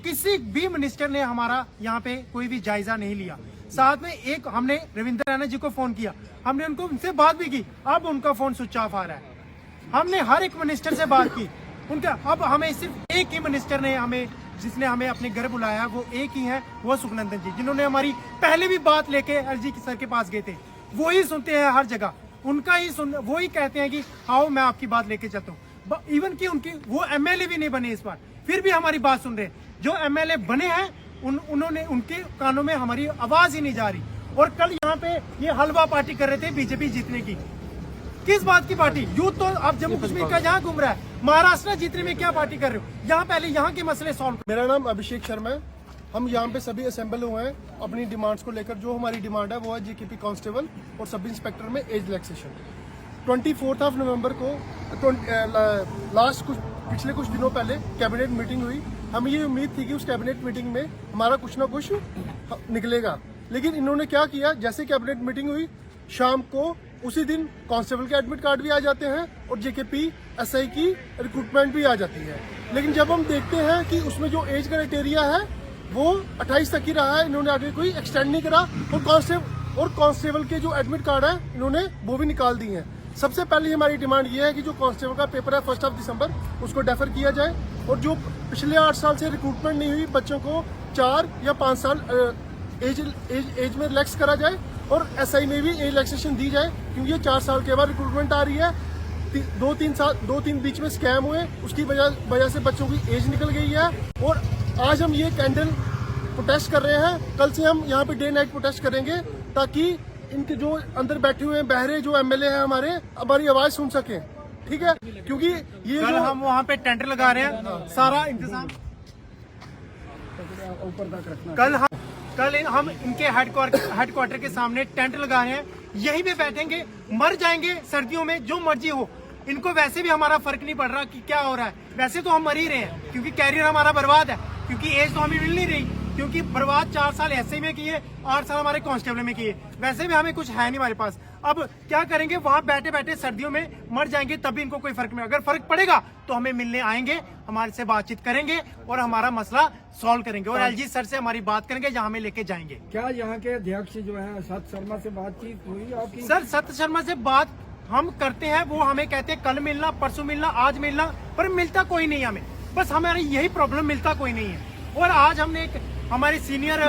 किसी भी मिनिस्टर ने हमारा यहाँ पे कोई भी जायजा नहीं लिया। साथ में एक हमने रविंद्र रैना जी को फोन किया, हमने उनसे बात भी की, अब उनका फोन स्विच ऑफ आ रहा है। हमने हर एक मिनिस्टर से बात की उनका, अब हमें सिर्फ एक ही मिनिस्टर ने जिसने हमें अपने घर बुलाया, वो एक ही है, वो सुखनंदन जी, जिन्होंने हमारी पहले भी बात लेके एलजी सर के पास गए थे। वो ही सुनते हैं हर जगह, उनका ही वो ही कहते हैं कि आओ मैं आपकी बात लेके चलता हूँ। इवन की उनकी वो एमएलए भी नहीं बने इस बार, फिर भी हमारी बात सुन रहे हैं। जो एमएलए बने हैं उन्होंने उनके कानों में हमारी आवाज ही नहीं जा रही। और कल यहाँ पे ये हलवा पार्टी कर रहे थे बीजेपी जीतने की। किस बात की पार्टी? यूथ तो अब जम्मू कश्मीर का यहाँ घूम रहा है, महाराष्ट्र जीतने में क्या पार्टी कर रहे हो? यहाँ पहले यहाँ के मसले सॉल्व। मेरा नाम अभिषेक शर्मा है। हम यहाँ पे सभी असेंबल हुए हैं अपनी डिमांड्स को लेकर। जो हमारी डिमांड है वो है जीकेपी कांस्टेबल और सब इंस्पेक्टर में एज रिलैक्सेशन। 24 नवंबर को पिछले कुछ दिनों पहले कैबिनेट मीटिंग हुई। हमें ये उम्मीद थी कि उस कैबिनेट मीटिंग में हमारा कुछ ना कुछ निकलेगा, लेकिन इन्होंने क्या किया, जैसे कैबिनेट मीटिंग हुई शाम को उसी दिन कांस्टेबल के एडमिट कार्ड भी आ जाते हैं और जेकेपी एसआई की रिक्रूटमेंट भी आ जाती है। लेकिन जब हम देखते हैं कि उसमें जो एज क्राइटेरिया है वो 28 तक ही रहा है, इन्होंने आगे कोई एक्सटेंड नहीं करा। और कांस्टेबल के जो एडमिट कार्ड है इन्होंने वो भी निकाल दिए हैं। सबसे पहले हमारी डिमांड ये है कि जो कांस्टेबल का पेपर है 1 दिसंबर उसको डेफर किया जाए, और जो पिछले 8 साल से रिक्रूटमेंट नहीं हुई बच्चों को 4 या 5 साल एज में रिलैक्स करा जाए, और एसआई में भी एज रिलैक्सेशन दी जाए, क्योंकि ये 4 साल के बाद रिक्रूटमेंट आ रही है। 2-3 बीच में स्कैम हुए, उसकी वजह से बच्चों की एज निकल गई है। और आज हम ये कैंडल प्रोटेस्ट कर रहे हैं, कल से हम यहाँ पे डे नाइट प्रोटेस्ट करेंगे, ताकि इनके जो अंदर बैठे हुए बहरे जो एमएलए हैं हमारी आवाज सुन सके। ठीक है, क्योंकि ये कल हम वहाँ पे टेंट लगा रहे हैं, सारा इंतजाम ऊपर तक रखना। कल हम इनके हेडक्वार्टर के सामने टेंट लगा रहे हैं, यहीं पे बैठेंगे, मर जाएंगे सर्दियों में जो मर्जी हो। इनको वैसे भी हमारा फर्क नहीं पड़ रहा कि क्या हो रहा है, वैसे तो हम मर ही रहे हैं, क्योंकि कैरियर हमारा बर्बाद है, क्योंकि एज तो हमें मिल नहीं रही, क्योंकि बर्बाद 4 साल एसआई में किए, 8 साल हमारे कांस्टेबल में किए, वैसे भी हमें कुछ है नहीं हमारे पास। अब क्या करेंगे, वहां बैठे बैठे सर्दियों में मर जाएंगे, तब भी इनको कोई फर्क नहीं। अगर फर्क पड़ेगा तो हमें मिलने आएंगे, हमारे से बातचीत करेंगे और हमारा मसला सॉल्व करेंगे, और एलजी सर से हमारी बात करेंगे, जहां हमें लेके जाएंगे। क्या यहाँ के अध्यक्ष जो है सत शर्मा से बातचीत हुई आपकी? सर सत्य शर्मा से बात हम करते हैं, वो हमें कहते हैं कल मिलना, परसों मिलना, आज मिलना, पर मिलता कोई नहीं हमें। बस हमारी यही प्रॉब्लम, मिलता कोई नहीं है। और आज हमने एक हमारे सीनियर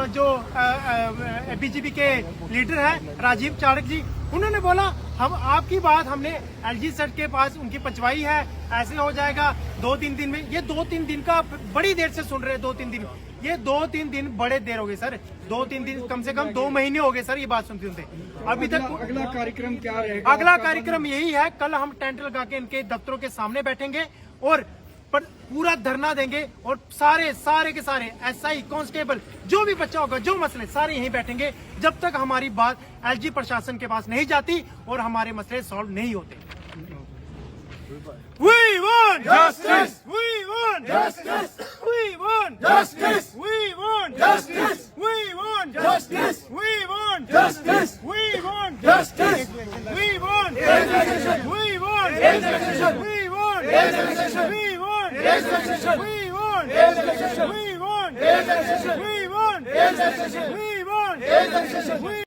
जो बीजेपी के लीडर हैं राजीव चाणक्य जी, उन्होंने बोला हम आपकी बात हमने एलजी सर के पास उनकी पचवाई है, ऐसे हो जाएगा 2-3 दिन में। ये 2-3 दिन का बड़ी देर से सुन रहे हैं, 2-3 दिन, ये 2-3 दिन बड़े देर हो गए सर, 2-3 दिन कम से कम 2 महीने हो गए सर ये बात सुनते अभी तक। अगला कार्यक्रम क्या रहेगा? अगला कार्यक्रम यही है, कल हम टेंट लगा के इनके दफ्तरों के सामने बैठेंगे और पर पूरा धरना देंगे, और सारे के सारे एसआई कांस्टेबल जो भी बच्चा होगा, जो मसले सारे यहीं बैठेंगे, जब तक हमारी बात एलजी प्रशासन के पास नहीं जाती और हमारे मसले सॉल्व नहीं होते। We want justice. We want justice. We want justice. We want justice. We want justice. We want justice. We want justice. We want justice. We want justice. We want justice. We want justice. We want justice. We want justice. We want justice. We want justice. We want justice.